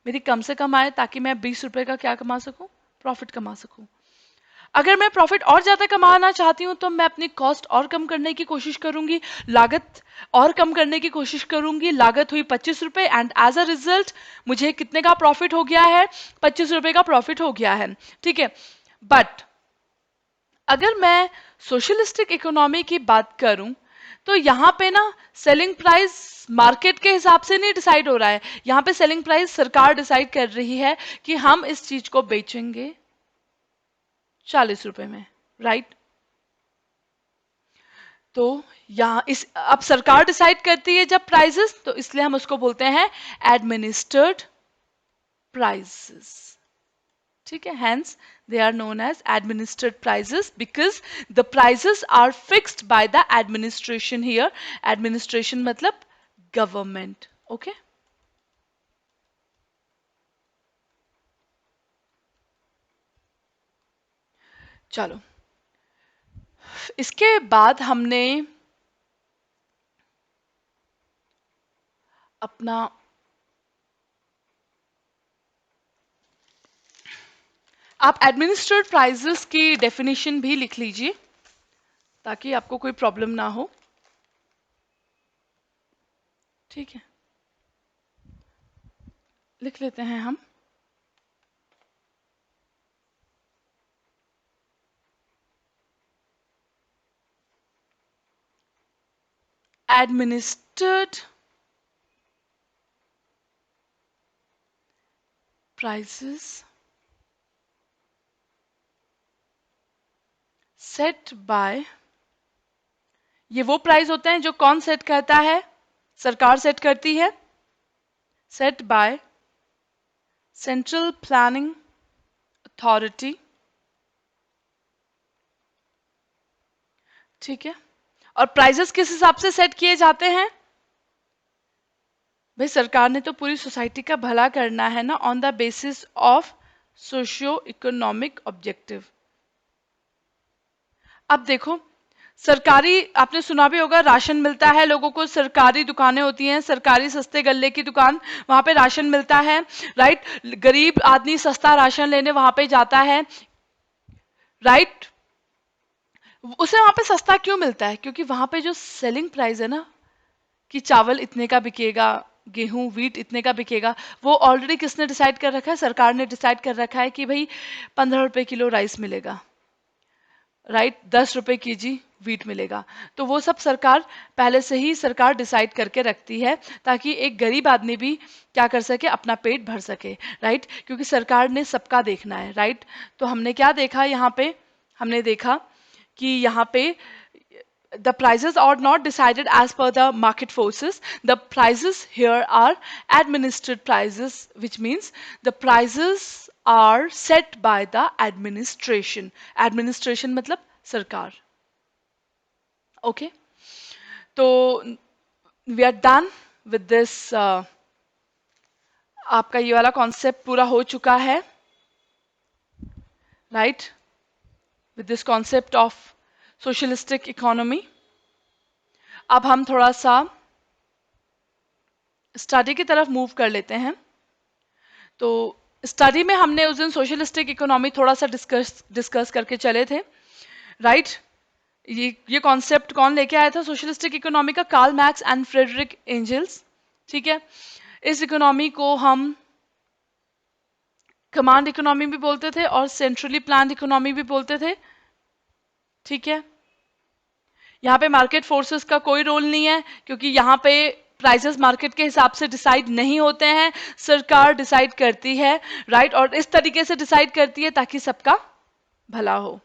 मेरी कम से कम आए, ताकि मैं 20 रुपए का क्या कमा सकूं, प्रॉफिट कमा सकूं। अगर मैं प्रॉफिट और ज्यादा कमाना चाहती हूँ तो मैं अपनी कॉस्ट और कम करने की कोशिश करूंगी, लागत और कम करने की कोशिश करूंगी। लागत हुई 25 रुपए, एंड एज अ रिजल्ट मुझे कितने का प्रॉफिट हो गया है, 25 रुपए का प्रॉफिट हो गया है, ठीक है। बट अगर मैं सोशलिस्टिक इकोनॉमी की बात करूं तो यहां पे ना सेलिंग प्राइस मार्केट के हिसाब से नहीं डिसाइड हो रहा है, यहां पे सेलिंग प्राइस सरकार डिसाइड कर रही है कि हम इस चीज को बेचेंगे 40 रुपए में, राइट। तो यहाँ इस अब सरकार डिसाइड करती है जब प्राइसेस, तो इसलिए हम उसको बोलते हैं एडमिनिस्टर्ड प्राइसेस, ठीक है। Hence they are known as administered prices, because the prices are fixed by the administration here. Administration मतलब गवर्नमेंट, ओके। चलो, इसके बाद हमने अपना, आप एडमिनिस्ट्रेड प्राइसेस की डेफिनेशन भी लिख लीजिए ताकि आपको कोई प्रॉब्लम ना हो, ठीक है। लिख लेते हैं हम। administered prices set by, ये वो प्राइस होते हैं जो कौन सेट करता है? सरकार सेट करती है। Set bye central planning authority, ठीक है। और प्राइजेस किस हिसाब से सेट किए जाते हैं? भाई सरकार ने तो पूरी सोसाइटी का भला करना है ना, on the basis of socio economic objective. अब देखो, सरकारी, आपने सुना भी होगा, राशन मिलता है लोगों को, सरकारी दुकानें होती हैं, सरकारी सस्ते गल्ले की दुकान, वहां पे राशन मिलता है, राइट। गरीब आदमी सस्ता राशन लेने वहां पे जाता है, राइट। उसे वहां पे सस्ता क्यों मिलता है? क्योंकि वहां पे जो सेलिंग प्राइस है ना, कि चावल इतने का बिकेगा, गेहूं वीट इतने का बिकेगा, वो ऑलरेडी किसने डिसाइड कर रखा है? सरकार ने डिसाइड कर रखा है कि भाई 15 रुपए किलो राइस मिलेगा, राइट, 10 रुपए केजी वीट मिलेगा। तो वो सब सरकार पहले से ही सरकार डिसाइड करके रखती है, ताकि एक गरीब आदमी भी क्या कर सके, अपना पेट भर सके, राइट। क्योंकि सरकार ने सबका देखना है, राइट। तो हमने क्या देखा यहाँ पे? हमने देखा कि यहाँ पे the prices are not decided as per the market forces. The prices here are administered prices, which means the prices are set by the administration. Administration मतलब सरकार। Okay, तो we are done with this. आपका ये वाला concept पूरा हो चुका है, right, with this concept of socialistic economy. अब हम थोड़ा सा स्टडी की तरफ मूव कर लेते हैं। तो स्टडी में हमने उस दिन सोशलिस्टिक इकोनॉमी थोड़ा सा डिस्कस करके चले थे, राइट। ये कॉन्सेप्ट कौन लेके आया था सोशलिस्टिक इकोनॉमी का? Karl Marx and Friedrich Engels, ठीक है। इस इकोनॉमी को हम कमांड इकोनॉमी भी बोलते थे और सेंट्रली प्लान्ड इकोनॉमी भी बोलते थे, ठीक है। यहाँ पे मार्केट फोर्सेस का कोई रोल नहीं है, क्योंकि यहाँ पे प्राइसेस मार्केट के हिसाब से डिसाइड नहीं होते हैं, सरकार डिसाइड करती है, राइट। और इस तरीके से डिसाइड करती है ताकि सबका भला हो।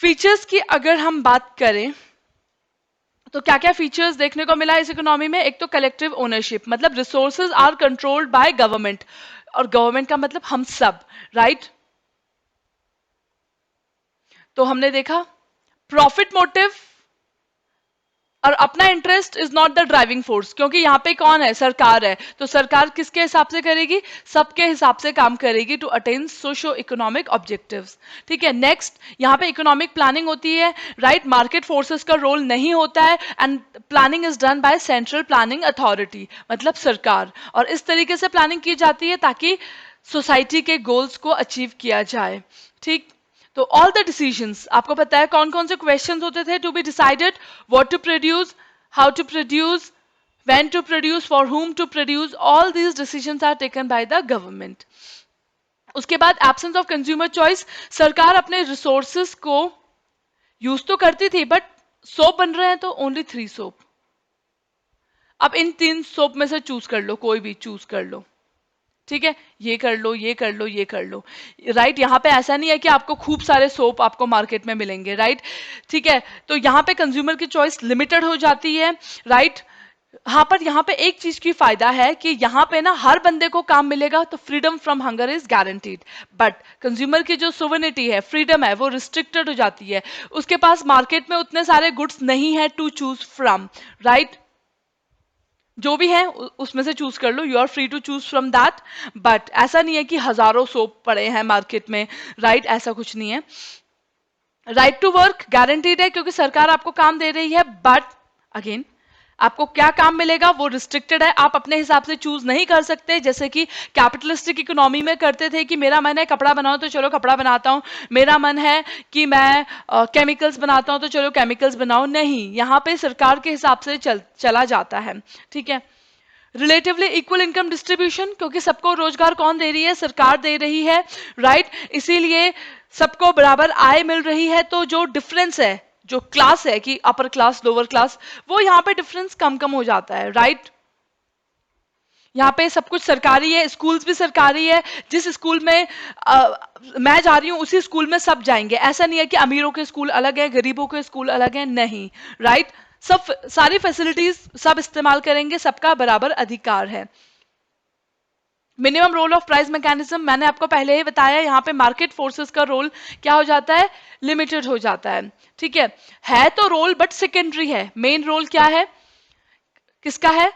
फीचर्स की अगर हम बात करें तो क्या क्या फीचर्स देखने को मिला इस इकोनॉमी में? एक तो कलेक्टिव ओनरशिप, मतलब resources are controlled by government, और गवर्नमेंट का मतलब हम सब, राइट। तो हमने देखा प्रॉफिट मोटिव और अपना interest is not the driving force, क्योंकि यहाँ पे कौन है? सरकार है। तो सरकार किसके हिसाब से करेगी? सबके हिसाब से काम करेगी to attain socio economic objectives, ठीक है। नेक्स्ट, यहाँ पे इकोनॉमिक प्लानिंग होती है, राइट। मार्केट फोर्सेस का रोल नहीं होता है, and planning is done by central planning authority, मतलब सरकार। और इस तरीके से प्लानिंग की जाती है ताकि सोसाइटी के गोल्स को अचीव किया जाए, ठीक। तो ऑल द डिसीजंस, आपको पता है कौन कौन से क्वेश्चंस होते थे? To be decided, what to produce, how to produce, when to produce, for whom to produce, all these decisions are taken by the government. उसके बाद एब्सेंस ऑफ कंज्यूमर चॉइस, सरकार अपने रिसोर्सेस को यूज तो करती थी, बट सोप बन रहे हैं तो ओनली 3 सोप। अब इन 3 सोप में से चूज कर लो, कोई भी चूज कर लो, ठीक है। ये कर लो, ये कर लो, ये कर लो, राइट। यहाँ पे ऐसा नहीं है कि आपको खूब सारे सोप आपको मार्केट में मिलेंगे, राइट, ठीक है। तो यहाँ पे कंज्यूमर की चॉइस लिमिटेड हो जाती है, राइट। हाँ, पर यहाँ पे एक चीज की फायदा है कि यहाँ पे ना हर बंदे को काम मिलेगा, तो freedom from hunger is guaranteed. But consumer की जो सोवर्निटी है, फ्रीडम है, वो रिस्ट्रिक्टेड हो जाती है। उसके पास मार्केट में उतने सारे गुड्स नहीं है टू चूज फ्रॉम, राइट। जो भी है उसमें से चूज कर लो, you are free to choose from that. But ऐसा नहीं है कि हजारों सोप पड़े हैं मार्केट में, राइट, ऐसा कुछ नहीं है। राइट टू वर्क गारंटीड है, क्योंकि सरकार आपको काम दे रही है, बट अगेन आपको क्या काम मिलेगा वो रिस्ट्रिक्टेड है, आप अपने हिसाब से चूज नहीं कर सकते, जैसे कि कैपिटलिस्टिक इकोनॉमी में करते थे कि मेरा मन है कपड़ा बनाओ तो चलो कपड़ा बनाता हूं, मेरा मन है कि मैं केमिकल्स बनाता हूं तो चलो केमिकल्स बनाओ। नहीं, यहाँ पे सरकार के हिसाब से चला जाता है, ठीक है। रिलेटिवली इक्वल इनकम डिस्ट्रीब्यूशन, क्योंकि सबको रोजगार कौन दे रही है? सरकार दे रही है, राइट। इसीलिए सबको बराबर आय मिल रही है, तो जो डिफरेंस है, जो क्लास है कि अपर क्लास लोअर क्लास, वो यहाँ पे डिफरेंस कम कम हो जाता है, राइट। यहाँ पे सब कुछ सरकारी है, स्कूल्स भी सरकारी है। जिस स्कूल में मैं जा रही हूँ उसी स्कूल में सब जाएंगे। ऐसा नहीं है कि अमीरों के स्कूल अलग है, गरीबों के स्कूल अलग है, नहीं, राइट। सब सारी फैसिलिटीज सब इस्तेमाल करेंगे, सबका बराबर अधिकार है। Minimum role of price mechanism, मैंने आपको पहले ही बताया, यहाँ पे मार्केट फोर्सेस का रोल क्या हो जाता है, लिमिटेड हो जाता है, ठीक है तो रोल बट सेकेंडरी है। मेन रोल क्या है, किसका है,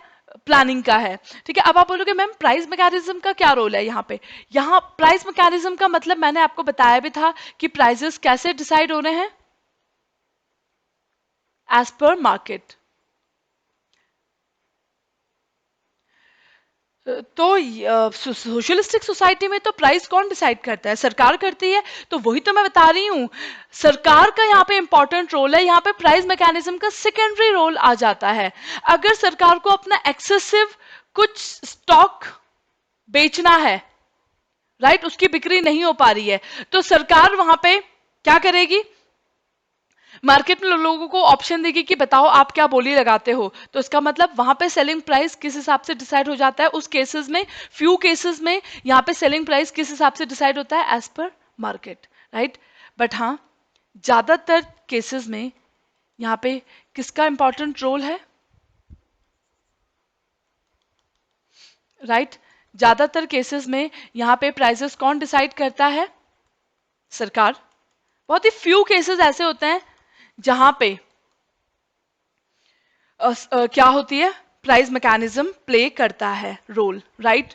प्लानिंग का है, ठीक है। अब आप बोलोगे मैम प्राइस मैकेनिज्म का क्या रोल है यहाँ पे। यहाँ प्राइस मैकेनिज्म का मतलब मैंने आपको बताया भी था कि प्राइसेस कैसे डिसाइड हो रहे हैं, एज पर मार्केट। तो सोशलिस्टिक सोसाइटी में तो प्राइस कौन डिसाइड करता है, सरकार करती है। तो वही तो मैं बता रही हूँ, सरकार का यहाँ पे इंपॉर्टेंट रोल है। यहाँ पे प्राइस मैकेनिज्म का सेकेंडरी रोल आ जाता है। अगर सरकार को अपना एक्सेसिव कुछ स्टॉक बेचना है, राइट, उसकी बिक्री नहीं हो पा रही है, तो सरकार वहां पे क्या करेगी, मार्केट में लोगों को ऑप्शन देगी कि बताओ आप क्या बोली लगाते हो। तो इसका मतलब वहां पे सेलिंग प्राइस किस हिसाब से डिसाइड हो जाता है, उस केसेस में, फ्यू केसेस में यहाँ पे सेलिंग प्राइस किस हिसाब से डिसाइड होता है, as per market, right. But हाँ, ज्यादातर केसेस में यहाँ पे किसका इंपॉर्टेंट रोल है, राइट। ज्यादातर केसेस में यहाँ पे प्राइसेस कौन डिसाइड करता है, सरकार। बहुत ही फ्यू केसेस ऐसे होते हैं जहां पे क्या होती है, प्राइस मैकेनिज्म प्ले करता है रोल, राइट।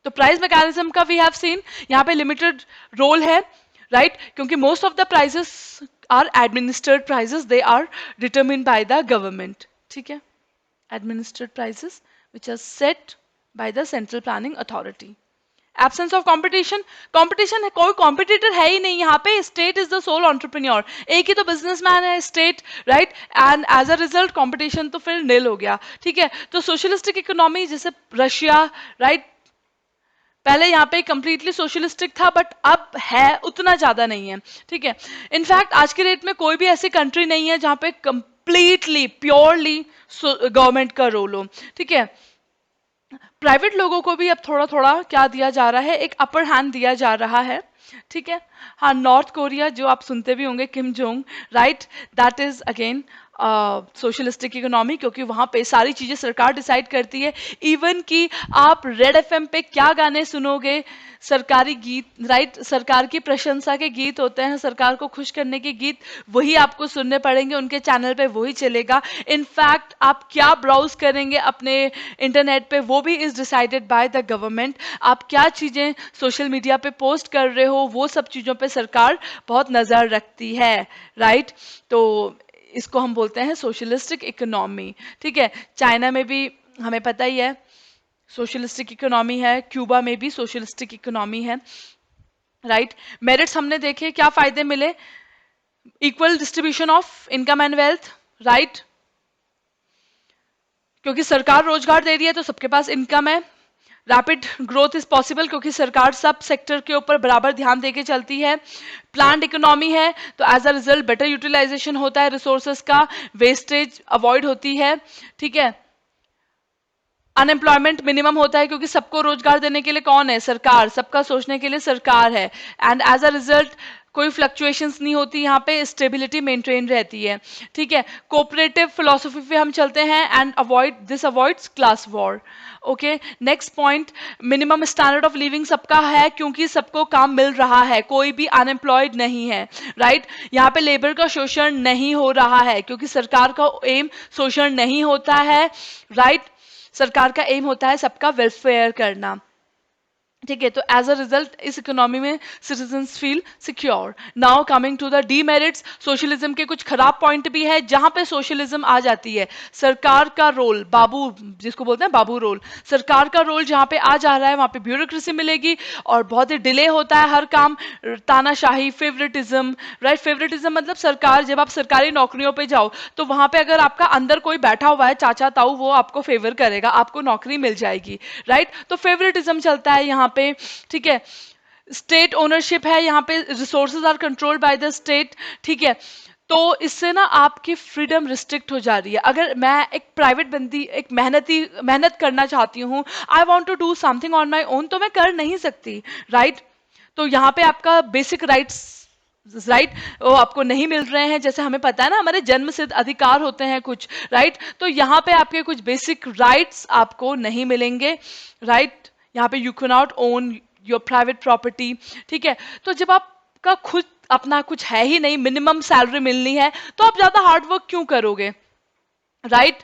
तो प्राइस मैकेनिज्म का वी हैव सीन यहाँ पे लिमिटेड रोल है, राइट, क्योंकि most of the prices are administered prices, they are determined by the government, ठीक है। Administered prices which are set by the central planning authority. Absence of competition, competition है, कोई competitor है ही नहीं यहाँ पे, state is the sole entrepreneur, एक ही तो बिजनेसमैन है state, right, and as a result competition तो फिर नील हो गया, ठीक है। तो सोशलिस्टिक इकोनॉमी जैसे रशिया, राइट, पहले यहाँ पे कंप्लीटली सोशलिस्टिक था बट अब है उतना ज्यादा नहीं है, ठीक है। इनफैक्ट आज के डेट में कोई भी ऐसी कंट्री नहीं है जहाँ पे कंप्लीटली प्योरली गवर्नमेंट का रोल हो, ठीक है। प्राइवेट लोगों को भी अब थोड़ा थोड़ा क्या दिया जा रहा है, एक अपर हैंड दिया जा रहा है, ठीक है। हाँ, नॉर्थ कोरिया जो आप सुनते भी होंगे, Kim Jong, right, that is again socialistic economy, क्योंकि वहां पे सारी चीजें सरकार डिसाइड करती है। इवन कि आप रेड एफएम पे क्या गाने सुनोगे, सरकारी गीत, राइट, सरकार की प्रशंसा के गीत होते हैं, सरकार को खुश करने के गीत, वही आपको सुनने पड़ेंगे, उनके चैनल पे वही चलेगा। इनफैक्ट आप क्या ब्राउज करेंगे अपने इंटरनेट पे, वो भी is decided by the government. आप क्या चीजें सोशल मीडिया पे पोस्ट कर रहे हो, वो सब चीजों पे सरकार बहुत नजर रखती है, राइट। तो इसको हम बोलते हैं सोशलिस्टिक इकोनॉमी, ठीक है। चाइना में भी हमें पता ही है सोशलिस्टिक इकोनॉमी है, क्यूबा में भी सोशलिस्टिक इकोनॉमी है, राइट। मेरिट्स हमने देखे, क्या फायदे मिले, equal distribution of income and wealth, right, क्योंकि सरकार रोजगार दे रही है तो सबके पास इनकम है। रैपिड ग्रोथ इज पॉसिबल क्योंकि सरकार सब सेक्टर के ऊपर बराबर ध्यान देके चलती है। प्लान्ड इकोनॉमी है तो as a result better utilisation होता है रिसोर्सेज का, वेस्टेज अवॉइड होती है, ठीक है। अनएम्प्लॉयमेंट मिनिमम होता है क्योंकि सबको रोजगार देने के लिए कौन है, सरकार, सबका सोचने के लिए सरकार है। एंड एज अ रिजल्ट कोई फ्लक्चुएशंस नहीं होती, यहाँ पे स्टेबिलिटी मेंटेन रहती है, ठीक है। कोऑपरेटिव फिलोसफी पे हम चलते हैं and avoid this avoids class war, okay. Next point, minimum standard of living सबका है क्योंकि सबको काम मिल रहा है, कोई भी अनएम्प्लॉयड नहीं है, राइट। यहाँ पे लेबर का शोषण नहीं हो रहा है क्योंकि सरकार का एम शोषण नहीं होता है, राइट। सरकार का एम होता है सबका वेलफेयर करना, ठीक है। तो एज अ रिजल्ट इस इकोनॉमी में citizens feel secure. Now coming to the demerits, socialism के कुछ खराब पॉइंट भी है जहां पे सोशलिज्म आ जाती है। सरकार का रोल, बाबू जिसको बोलते हैं बाबू रोल, सरकार का रोल जहां पे आ जा रहा है वहां पे ब्यूरोक्रेसी मिलेगी और बहुत ही डिले होता है हर काम, तानाशाही, फेवरेटिज्म, राइट। फेवरेटिज्म मतलब सरकार, जब आप सरकारी नौकरियों पे जाओ तो वहां पे अगर आपका अंदर कोई बैठा हुआ है चाचा ताऊ, वो आपको फेवर करेगा, आपको नौकरी मिल जाएगी, राइट। तो फेवरेटिज्म चलता है यहाँ पे, ठीक है। स्टेट ओनरशिप है यहाँ पे, resources are controlled by the state, ठीक है। तो इससे ना आपकी फ्रीडम रिस्ट्रिक्ट हो जा रही है। अगर मैं एक प्राइवेट बंदी, एक मेहनत करना चाहती हूँ, I want to do something on my own, तो मैं कर नहीं सकती, राइट? तो यहाँ पे आपका बेसिक राइट वो आपको नहीं मिल रहे हैं। जैसे हमें पता है ना, हमारे जन्म सिद्ध अधिकार होते हैं कुछ, राइट? तो यहाँ पे आपके कुछ बेसिक राइट्स आपको नहीं मिलेंगे, राइट? यहाँ पे you can not own your private property, ठीक है? तो जब आपका खुद अपना कुछ है ही नहीं, मिनिमम सैलरी मिलनी है, तो आप ज्यादा हार्ड वर्क क्यों करोगे, राइट?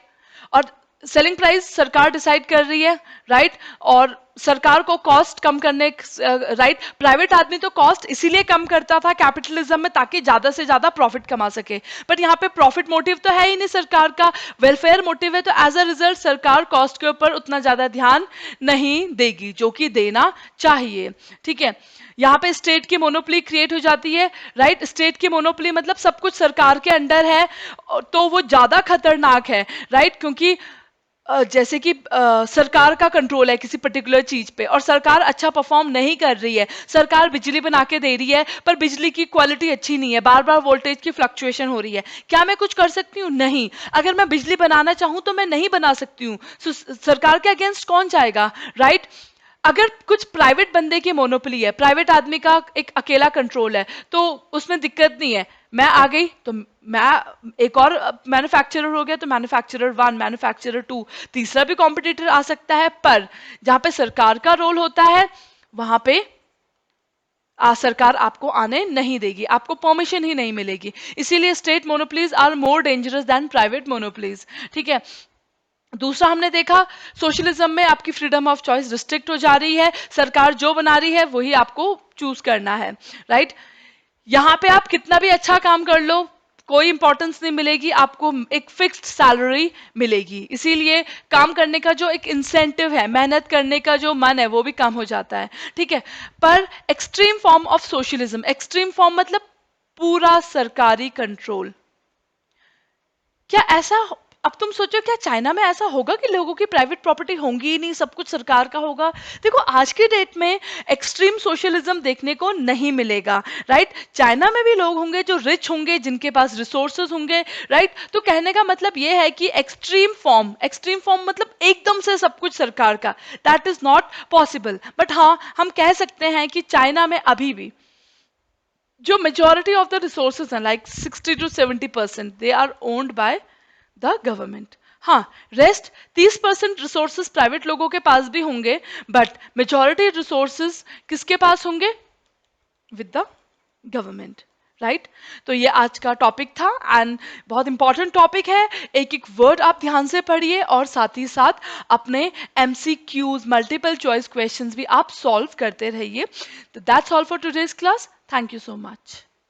और सेलिंग प्राइस सरकार डिसाइड कर रही है, राइट? और सरकार को कॉस्ट कम करने, राइट? प्राइवेट आदमी तो कॉस्ट इसीलिए कम करता था कैपिटलिज्म में, ताकि ज्यादा से ज्यादा प्रॉफिट कमा सके। बट यहाँ पे प्रॉफिट मोटिव तो है ही नहीं सरकार का, वेलफेयर मोटिव है। तो एज अ रिजल्ट सरकार कॉस्ट के ऊपर उतना ज्यादा ध्यान नहीं देगी, जो कि देना चाहिए, ठीक है? यहाँ पे स्टेट की मोनोपोली क्रिएट हो जाती है, राइट? स्टेट की मोनोपोली मतलब सब कुछ सरकार के अंडर है, तो वो ज्यादा खतरनाक है, राइट? क्योंकि जैसे कि सरकार का कंट्रोल है किसी पर्टिकुलर चीज पे, और सरकार अच्छा परफॉर्म नहीं कर रही है। सरकार बिजली बना के दे रही है, पर बिजली की क्वालिटी अच्छी नहीं है, बार बार वोल्टेज की फ्लक्चुएशन हो रही है। क्या मैं कुछ कर सकती हूँ? नहीं। अगर मैं बिजली बनाना चाहूं तो मैं नहीं बना सकती हूँ। सरकार के अगेंस्ट कौन जाएगा, राइट? अगर कुछ प्राइवेट बंदे की मोनोपोली है, प्राइवेट आदमी का एक अकेला कंट्रोल है, तो उसमें दिक्कत नहीं है। मैं आ गई तो मैं एक और मैन्युफैक्चरर हो गया, तो मैन्युफैक्चरर 1, मैन्युफैक्चरर 2, तीसरा भी कॉम्पिटिटर आ सकता है। पर जहां पे सरकार का रोल होता है, वहां पे सरकार आपको आने नहीं देगी, आपको परमिशन ही नहीं मिलेगी। इसीलिए state monopolies are more dangerous than private monopolies, ठीक है? दूसरा हमने देखा, सोशलिज्म में आपकी फ्रीडम ऑफ चॉइस रिस्ट्रिक्ट हो जा रही है, सरकार जो बना रही है वही आपको चूज करना है, राइट? यहां पे आप कितना भी अच्छा काम कर लो, कोई इंपॉर्टेंस नहीं मिलेगी, आपको एक फिक्स्ड सैलरी मिलेगी। इसीलिए काम करने का जो एक इंसेंटिव है, मेहनत करने का जो मन है, वो भी कम हो जाता है, ठीक है? पर extreme form of socialism, extreme form मतलब पूरा सरकारी कंट्रोल। क्या ऐसा, अब तुम सोचो, क्या चाइना में ऐसा होगा कि लोगों की प्राइवेट प्रॉपर्टी होंगी ही नहीं, सब कुछ सरकार का होगा? देखो आज के डेट में एक्सट्रीम सोशलिज्म देखने को नहीं मिलेगा, राइट? चाइना में भी लोग होंगे जो रिच होंगे, जिनके पास रिसोर्सेज होंगे, राइट? तो कहने का मतलब ये है कि एक्सट्रीम फॉर्म मतलब एकदम से सब कुछ सरकार का, that is not possible. But हाँ, हम कह सकते हैं कि चाइना में अभी भी जो मेजोरिटी ऑफ द रिसोर्सेज हैं, like 60 to 70%, they are owned by the government. हाँ, रेस्ट 30% रिसोर्सेज प्राइवेट लोगों के पास भी होंगे, बट मेजोरिटी रिसोर्सेज किसके पास होंगे? With the government, right? तो ये आज का टॉपिक था, एंड बहुत इंपॉर्टेंट टॉपिक है। एक एक वर्ड आप ध्यान से पढ़िए, और साथ ही साथ अपने MCQs, मल्टीपल चॉइस क्वेश्चंस भी आप सॉल्व करते रहिए। तो that's all for today's class. Thank you so much.